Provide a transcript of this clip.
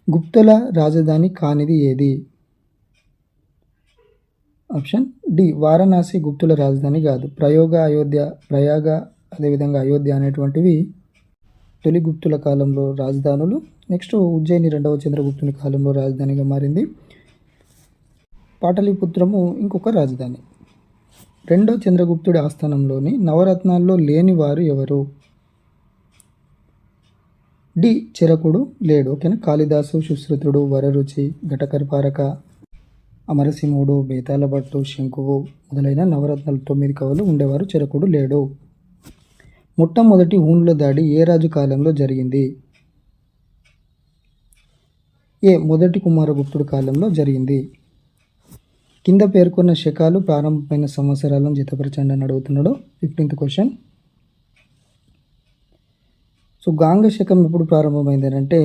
గుప్తుల రాజధాని కానిది ఏది? ఆప్షన్ డి వారణాసి గుప్తుల రాజధాని కాదు. ప్రయాగ అదేవిధంగా అయోధ్య అనేటువంటివి తొలి గుప్తుల కాలంలో రాజధానులు. నెక్స్ట్ ఉజ్జయిని రెండవ చంద్రగుప్తుని కాలంలో రాజధానిగా మారింది. పాటలీపుత్రము ఇంకొక రాజధాని. రెండో చంద్రగుప్తుడి ఆస్థానంలోని నవరత్నాల్లో లేని వారు ఎవరు? డి చెరకుడు లేడు. ఓకేనా. కాళిదాసు, సుశ్రుతుడు, వరరుచి, ఘటకర్పారక, అమరసింహుడు, బేతాళ భట్టు, శంకువు మొదలైన నవరత్నాలు 9 కవులు ఉండేవారు. చెరకుడు లేడు. మొట్టమొదటి హూణుల దాడి ఏ రాజు కాలంలో జరిగింది? ఏ మొదటి కుమారగుప్తుడి కాలంలో జరిగింది. కింద పేర్కొన్న శకాలు ప్రారంభమైన సంవత్సరాలను జతపరచండి అని అడుగుతున్నాడు. 15th question. సో గాంగ శకం ఎప్పుడు ప్రారంభమైంది అంటే